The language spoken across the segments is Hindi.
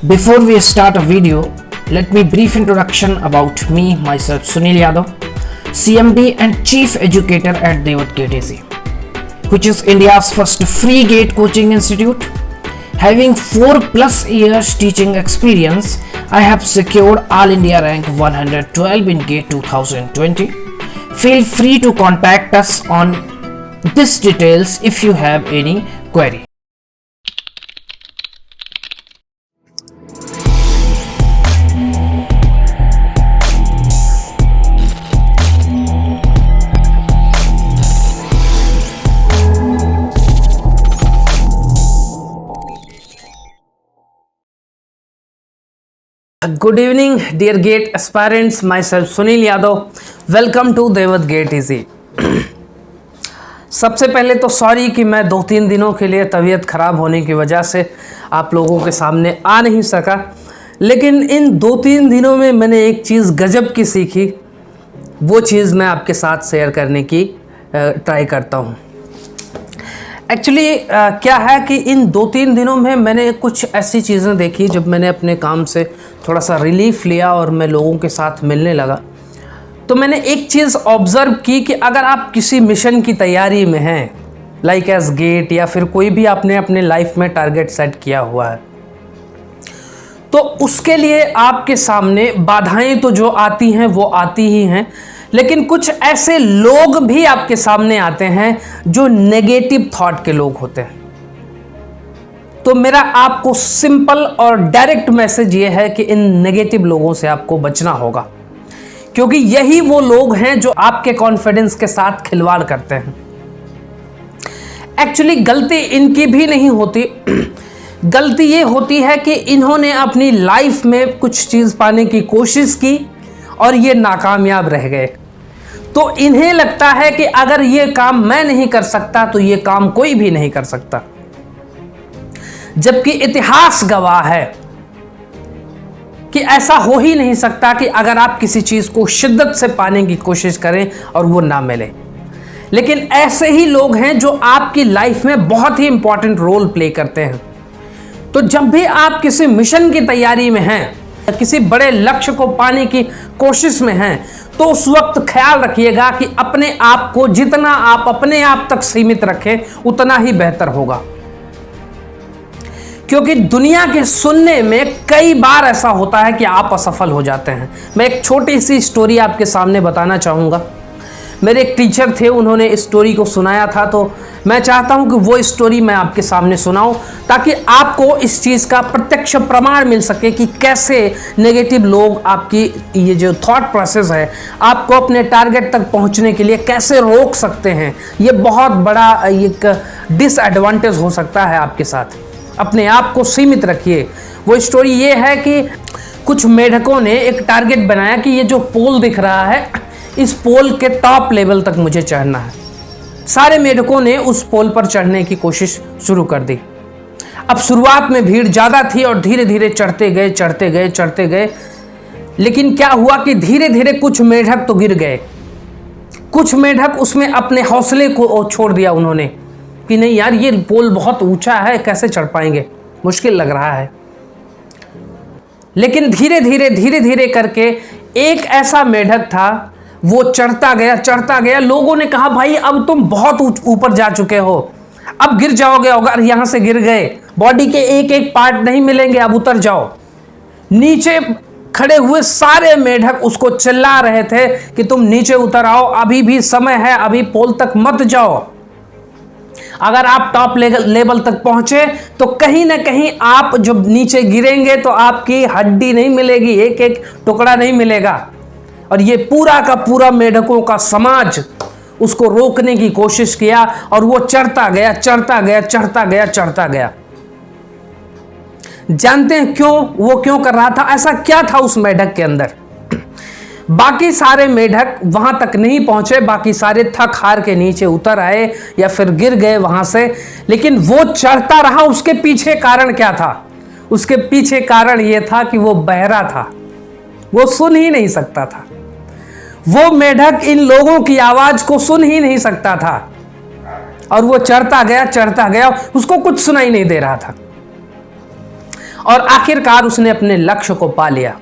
Before we start a video, let me brief introduction about me, myself Sunil Yadav, CMD and Chief Educator at Devat Gate AC, which is India's first free gate coaching institute. Having 4+ years teaching experience, I have secured All India rank 112 in GATE 2020. Feel free to contact us on these details if you have any query. Good evening, dear GATE aspirants. Myself Sunil Yadav. Welcome to Devat Gate Easy. सबसे पहले तो सॉरी कि मैं 2-3 दिनों के लिए तबीयत ख़राब होने की वजह से आप लोगों के सामने आ नहीं सका, लेकिन इन 2-3 दिनों में मैंने एक चीज़ गजब की सीखी, वो चीज़ मैं आपके साथ शेयर करने की ट्राई करता हूँ। एक्चुअली क्या है कि इन 2-3 दिनों में मैंने कुछ ऐसी चीज़ें देखी जब मैंने अपने काम से थोड़ा सा रिलीफ लिया और मैं लोगों के साथ मिलने लगा, तो मैंने एक चीज़ ऑब्ज़र्व की कि अगर आप किसी मिशन की तैयारी में हैं, लाइक एज गेट या फिर कोई भी आपने अपने लाइफ में टारगेट सेट किया हुआ है, तो उसके लिए आपके सामने बाधाएं तो जो आती हैं वो आती ही हैं, लेकिन कुछ ऐसे लोग भी आपके सामने आते हैं जो नेगेटिव थॉट के लोग होते हैं। तो मेरा आपको सिंपल और डायरेक्ट मैसेज ये है कि इन नेगेटिव लोगों से आपको बचना होगा, क्योंकि यही वो लोग हैं जो आपके कॉन्फिडेंस के साथ खिलवाड़ करते हैं। एक्चुअली गलती इनकी भी नहीं होती, गलती ये होती है कि इन्होंने अपनी लाइफ में कुछ चीज़ पाने की कोशिश की और ये नाकामयाब रह गए। तो इन्हें लगता है कि अगर ये काम मैं नहीं कर सकता तो ये काम कोई भी नहीं कर सकता, जबकि इतिहास गवाह है कि ऐसा हो ही नहीं सकता कि अगर आप किसी चीज़ को शिद्दत से पाने की कोशिश करें और वो ना मिले। लेकिन ऐसे ही लोग हैं जो आपकी लाइफ में बहुत ही इंपॉर्टेंट रोल प्ले करते हैं। तो जब भी आप किसी मिशन की तैयारी में हैं, किसी बड़े लक्ष्य को पाने की कोशिश में हैं, तो उस वक्त ख्याल रखिएगा कि अपने आप को जितना आप अपने आप तक सीमित रखें उतना ही बेहतर होगा, क्योंकि दुनिया के सुनने में कई बार ऐसा होता है कि आप असफल हो जाते हैं। मैं एक छोटी सी स्टोरी आपके सामने बताना चाहूँगा। मेरे एक टीचर थे, उन्होंने इस स्टोरी को सुनाया था, तो मैं चाहता हूं कि वो स्टोरी मैं आपके सामने सुनाऊं, ताकि आपको इस चीज़ का प्रत्यक्ष प्रमाण मिल सके कि कैसे नेगेटिव लोग आपकी ये जो थॉट प्रोसेस है आपको अपने टारगेट तक पहुंचने के लिए कैसे रोक सकते हैं। ये बहुत बड़ा एक डिसएडवांटेज हो सकता है आपके साथ। अपने आप को सीमित रखिए। वो स्टोरी ये है कि कुछ मेढकों ने एक टारगेट बनाया कि ये जो पोल दिख रहा है, इस पोल के टॉप लेवल तक मुझे चढ़ना है। सारे मेढकों ने उस पोल पर चढ़ने की कोशिश शुरू कर दी। अब शुरुआत में भीड़ ज़्यादा थी और धीरे धीरे चढ़ते गए, लेकिन क्या हुआ कि धीरे धीरे कुछ मेढक तो गिर गए। कुछ मेढक उसमें अपने हौसले को छोड़ दिया उन्होंने कि नहीं यार, ये पोल बहुत ऊंचा है, कैसे चढ़ पाएंगे, मुश्किल लग रहा है। लेकिन धीरे धीरे करके एक ऐसा मेढक था, वो चढ़ता गया। लोगों ने कहा भाई अब तुम बहुत ऊपर जा चुके हो, अब गिर जाओगे, अगर यहां से गिर गए बॉडी के एक एक पार्ट नहीं मिलेंगे, अब उतर जाओ। नीचे खड़े हुए सारे मेढक उसको चिल्ला रहे थे कि तुम नीचे उतर आओ, अभी भी समय है, अभी पोल तक मत जाओ। अगर आप टॉप लेवल तक पहुंचे तो कहीं ना कहीं आप जब नीचे गिरेंगे तो आपकी हड्डी नहीं मिलेगी, एक एक टुकड़ा नहीं मिलेगा। और ये पूरा का पूरा मेढकों का समाज उसको रोकने की कोशिश किया और वो चढ़ता गया। जानते हैं वो क्यों कर रहा था? ऐसा क्या था उस मेढक के अंदर? बाकी सारे मेढक वहां तक नहीं पहुंचे, बाकी सारे थक हार के नीचे उतर आए या फिर गिर गए वहां से, लेकिन वो चढ़ता रहा। उसके पीछे कारण क्या था? उसके पीछे कारण यह था कि वो बहरा था, वो सुन ही नहीं सकता था। वो मेढक इन लोगों की आवाज को सुन ही नहीं सकता था और वो चढ़ता गया, उसको कुछ सुनाई नहीं दे रहा था। और आखिरकार उसने अपने लक्ष्य को पा लिया।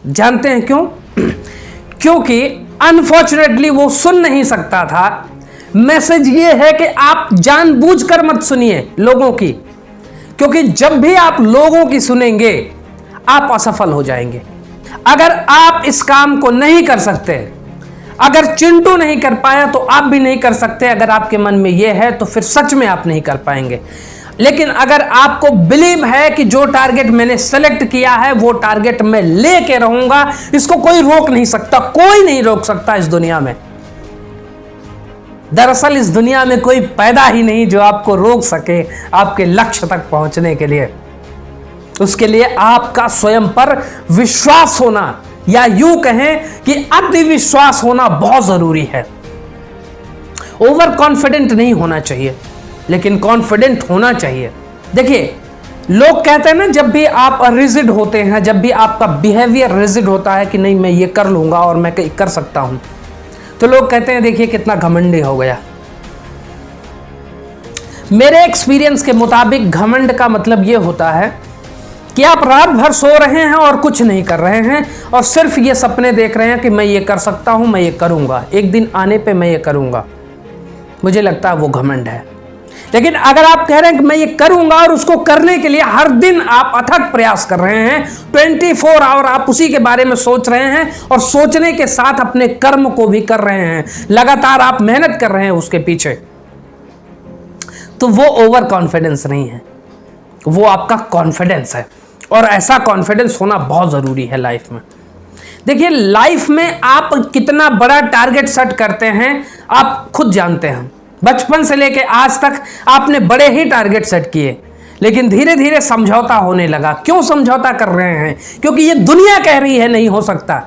जानते हैं क्यों? क्योंकि अनफॉर्चुनेटली वो सुन नहीं सकता था। मैसेज ये है कि आप जानबूझकर मत सुनिए लोगों की, क्योंकि जब भी आप लोगों की सुनेंगे आप असफल हो जाएंगे। अगर आप इस काम को नहीं कर सकते, अगर चिंटू नहीं कर पाया तो आप भी नहीं कर सकते। अगर आपके मन में यह है तो फिर सच में आप नहीं कर पाएंगे। लेकिन अगर आपको बिलीव है कि जो टारगेट मैंने सेलेक्ट किया है वो टारगेट मैं लेके रहूंगा, इसको कोई रोक नहीं सकता, कोई नहीं रोक सकता इस दुनिया में। दरअसल इस दुनिया में कोई पैदा ही नहीं जो आपको रोक सके आपके लक्ष्य तक पहुंचने के लिए। उसके लिए आपका स्वयं पर विश्वास होना, या यूं कहें कि अति विश्वास होना बहुत जरूरी है। ओवर कॉन्फिडेंट नहीं होना चाहिए, लेकिन कॉन्फिडेंट होना चाहिए। देखिए, लोग कहते हैं ना, जब भी आप रिजिड होते हैं, जब भी आपका बिहेवियर रिजिड होता है कि नहीं मैं ये कर लूंगा और मैं कर सकता हूं, तो लोग कहते हैं देखिए कितना घमंडी हो गया। मेरे एक्सपीरियंस के मुताबिक घमंड का मतलब यह होता है कि आप रात भर सो रहे हैं और कुछ नहीं कर रहे हैं और सिर्फ ये सपने देख रहे हैं कि मैं ये कर सकता हूं, मैं ये करूंगा, एक दिन आने पे मैं ये करूंगा। मुझे लगता है वो घमंड है। लेकिन अगर आप कह रहे हैं कि मैं ये करूंगा और उसको करने के लिए हर दिन आप अथक प्रयास कर रहे हैं, 24 आवर आप उसी के बारे में सोच रहे हैं और सोचने के साथ अपने कर्म को भी कर रहे हैं, लगातार आप मेहनत कर रहे हैं उसके पीछे, तो वो ओवर कॉन्फिडेंस नहीं है, वो आपका कॉन्फिडेंस है। और ऐसा कॉन्फिडेंस होना बहुत जरूरी है लाइफ में। देखिए, लाइफ में आप कितना बड़ा टारगेट सेट करते हैं आप खुद जानते हैं। बचपन से लेकर आज तक आपने बड़े ही टारगेट सेट किए, लेकिन धीरे धीरे समझौता होने लगा। क्यों समझौता कर रहे हैं? क्योंकि ये दुनिया कह रही है नहीं हो सकता।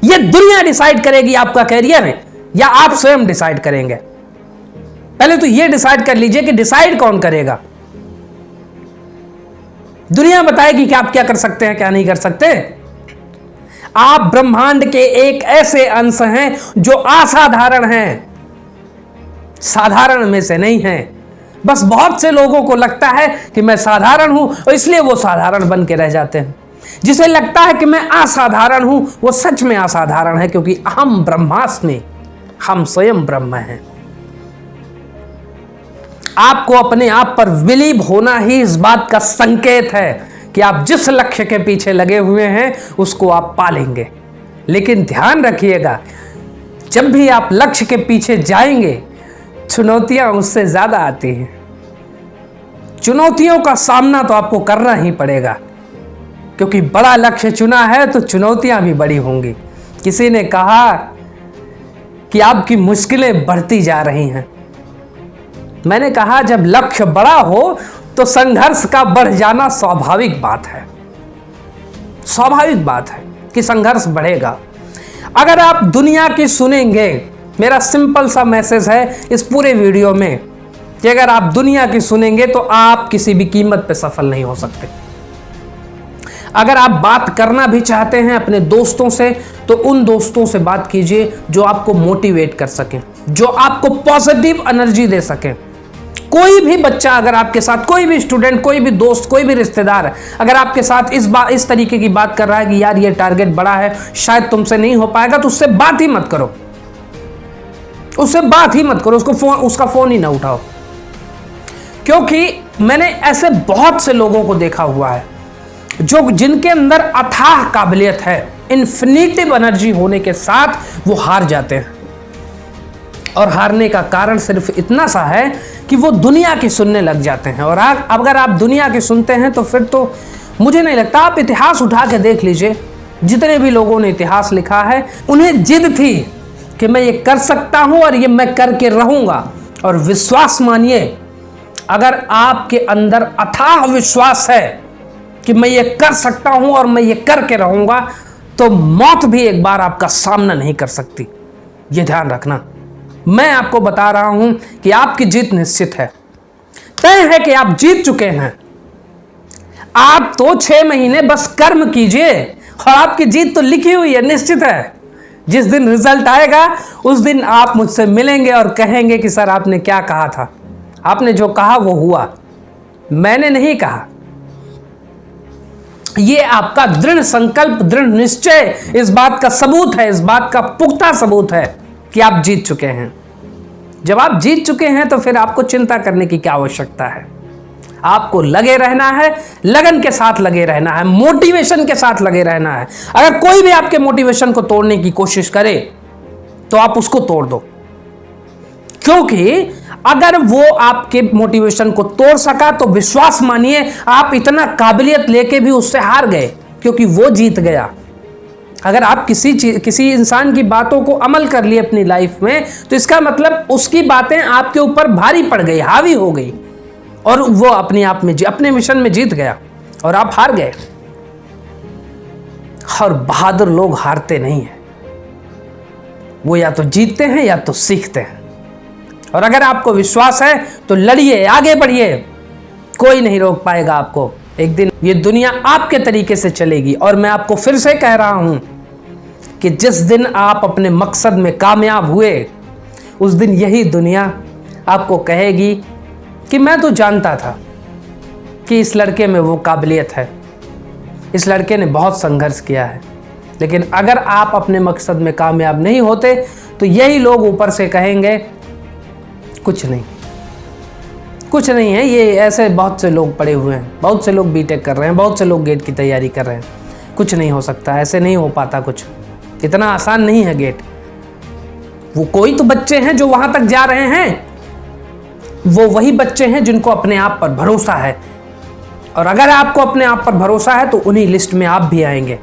ये दुनिया डिसाइड करेगी आपका कैरियर या आप स्वयं डिसाइड करेंगे? पहले तो ये डिसाइड कर लीजिए कि डिसाइड कौन करेगा। दुनिया बताएगी कि आप क्या कर सकते हैं, क्या नहीं कर सकते। आप ब्रह्मांड के एक ऐसे अंश हैं जो असाधारण हैं, साधारण में से नहीं हैं। बस बहुत से लोगों को लगता है कि मैं साधारण हूं और इसलिए वो साधारण बन के रह जाते हैं। जिसे लगता है कि मैं असाधारण हूं वो सच में असाधारण है, क्योंकि हम ब्रह्मास्मि, हम स्वयं ब्रह्म हैं। आपको अपने आप पर बिलीव होना ही इस बात का संकेत है कि आप जिस लक्ष्य के पीछे लगे हुए हैं उसको आप पालेंगे। लेकिन ध्यान रखिएगा, जब भी आप लक्ष्य के पीछे जाएंगे चुनौतियां उससे ज्यादा आती हैं। चुनौतियों का सामना तो आपको करना ही पड़ेगा, क्योंकि बड़ा लक्ष्य चुना है तो चुनौतियां भी बड़ी होंगी। किसी ने कहा कि आपकी मुश्किलें बढ़ती जा रही हैं। मैंने कहा जब लक्ष्य बड़ा हो तो संघर्ष का बढ़ जाना स्वाभाविक बात है। स्वाभाविक बात है कि संघर्ष बढ़ेगा। अगर आप दुनिया की सुनेंगे, मेरा सिंपल सा मैसेज है इस पूरे वीडियो में कि अगर आप दुनिया की सुनेंगे तो आप किसी भी कीमत पे सफल नहीं हो सकते। अगर आप बात करना भी चाहते हैं अपने दोस्तों से, तो उन दोस्तों से बात कीजिए जो आपको मोटिवेट कर सकें, जो आपको पॉजिटिव एनर्जी दे सकें। कोई भी बच्चा अगर आपके साथ, कोई भी स्टूडेंट, कोई भी दोस्त, कोई भी रिश्तेदार अगर आपके साथ इस तरीके की बात कर रहा है कि यार ये टारगेट बड़ा है, शायद तुमसे नहीं हो पाएगा, तो उससे बात ही मत करो, उससे बात ही मत करो, उसका फोन ही ना उठाओ। क्योंकि मैंने ऐसे बहुत से लोगों को देखा हुआ है जिनके अंदर अथाह काबिलियत है, इन्फिनिटिव एनर्जी होने के साथ वो हार जाते हैं। और हारने का कारण सिर्फ इतना सा है कि वो दुनिया की सुनने लग जाते हैं। और अगर आप दुनिया की सुनते हैं तो फिर तो मुझे नहीं लगता, आप इतिहास उठा के देख लीजिए, जितने भी लोगों ने इतिहास लिखा है उन्हें जिद थी कि मैं ये कर सकता हूं और ये मैं करके रहूंगा। और विश्वास मानिए, अगर आपके अंदर अथाह विश्वास है कि मैं ये कर सकता हूं और मैं ये करके रहूंगा, तो मौत भी एक बार आपका सामना नहीं कर सकती। ये ध्यान रखना। मैं आपको बता रहा हूं कि आपकी जीत निश्चित है, तय है कि आप जीत चुके हैं। आप तो 6 महीने बस कर्म कीजिए और आपकी जीत तो लिखी हुई है, निश्चित है। जिस दिन रिजल्ट आएगा उस दिन आप मुझसे मिलेंगे और कहेंगे कि सर आपने क्या कहा था, आपने जो कहा वो हुआ, मैंने नहीं कहा, ये आपका दृढ़ संकल्प, दृढ़ निश्चय इस बात का सबूत है, इस बात का पुख्ता सबूत है कि आप जीत चुके हैं। जब आप जीत चुके हैं तो फिर आपको चिंता करने की क्या आवश्यकता है। आपको लगे रहना है, लगन के साथ लगे रहना है, मोटिवेशन के साथ लगे रहना है। अगर कोई भी आपके मोटिवेशन को तोड़ने की कोशिश करे तो आप उसको तोड़ दो, क्योंकि अगर वो आपके मोटिवेशन को तोड़ सका तो विश्वास मानिए आप इतना काबिलियत लेके भी उससे हार गए, क्योंकि वो जीत गया। अगर आप किसी इंसान की बातों को अमल कर लिए अपनी लाइफ में तो इसका मतलब उसकी बातें आपके ऊपर भारी पड़ गई, हावी हो गई, और वो अपने आप में अपने मिशन में जीत गया और आप हार गए। और बहादुर लोग हारते नहीं हैं, वो या तो जीतते हैं या तो सीखते हैं। और अगर आपको विश्वास है तो लड़िए, आगे बढ़िए, कोई नहीं रोक पाएगा आपको। एक दिन ये दुनिया आपके तरीके से चलेगी। और मैं आपको फिर से कह रहा हूं कि जिस दिन आप अपने मकसद में कामयाब हुए उस दिन यही दुनिया आपको कहेगी कि मैं तो जानता था कि इस लड़के में वो काबिलियत है, इस लड़के ने बहुत संघर्ष किया है। लेकिन अगर आप अपने मकसद में कामयाब नहीं होते तो यही लोग ऊपर से कहेंगे कुछ नहीं, कुछ नहीं है, ये ऐसे बहुत से लोग पड़े हुए हैं, बहुत से लोग बीटेक कर रहे हैं, बहुत से लोग गेट की तैयारी कर रहे हैं, कुछ नहीं हो सकता, ऐसे नहीं हो पाता, कुछ इतना आसान नहीं है गेट। वो कोई तो बच्चे हैं जो वहां तक जा रहे हैं, वो वही बच्चे हैं जिनको अपने आप पर भरोसा है। और अगर आपको अपने आप पर भरोसा है तो उन्हीं लिस्ट में आप भी आएंगे।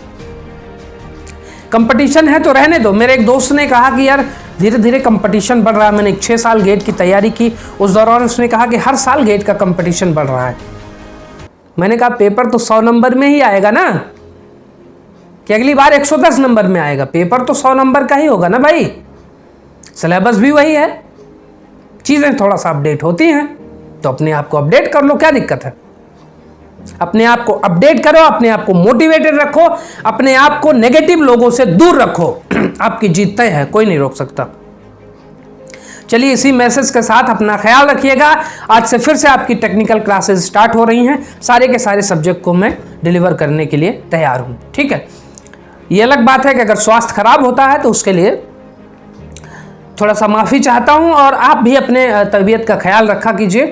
कंपटीशन है तो रहने दो। मेरे एक दोस्त ने कहा कि यार धीरे धीरे कंपटीशन बढ़ रहा है। मैंने 6 साल गेट की तैयारी की, उस दौरान उसने कहा कि हर साल गेट का कंपटीशन बढ़ रहा है। मैंने कहा पेपर तो 100 नंबर में ही आएगा ना, कि अगली बार 110 नंबर में आएगा। पेपर तो 100 नंबर का ही होगा ना भाई, सिलेबस भी वही है, चीज़ें थोड़ा सा अपडेट होती हैं, तो अपने आप को अपडेट कर लो, क्या दिक्कत है। अपने आप को अपडेट करो, अपने आप को मोटिवेटेड रखो, अपने आप को नेगेटिव लोगों से दूर रखो। आपकी जीत तय है, कोई नहीं रोक सकता। चलिए इसी मैसेज के साथ अपना ख्याल रखिएगा। आज से फिर से आपकी टेक्निकल क्लासेस स्टार्ट हो रही हैं। सारे के सारे सब्जेक्ट को मैं डिलीवर करने के लिए तैयार हूं, ठीक है। ये अलग बात है कि अगर स्वास्थ्य खराब होता है तो उसके लिए थोड़ा सा माफ़ी चाहता हूं। और आप भी अपने तबीयत का ख्याल रखा कीजिए,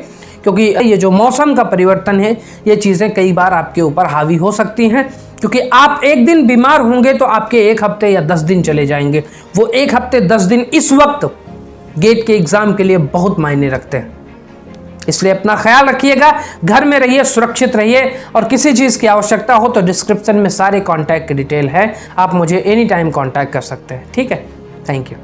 क्योंकि ये जो मौसम का परिवर्तन है, ये चीज़ें कई बार आपके ऊपर हावी हो सकती हैं। क्योंकि आप एक दिन बीमार होंगे तो आपके 1 हफ्ते या 10 दिन चले जाएंगे। वो 1 हफ्ते 10 दिन इस वक्त गेट के एग्ज़ाम के लिए बहुत मायने रखते हैं। इसलिए अपना ख्याल रखिएगा, घर में रहिए, सुरक्षित रहिए। और किसी चीज़ की आवश्यकता हो तो डिस्क्रिप्शन में सारे कॉन्टैक्ट की डिटेल है, आप मुझे एनी टाइम कॉन्टैक्ट कर सकते हैं, ठीक है। Thank you.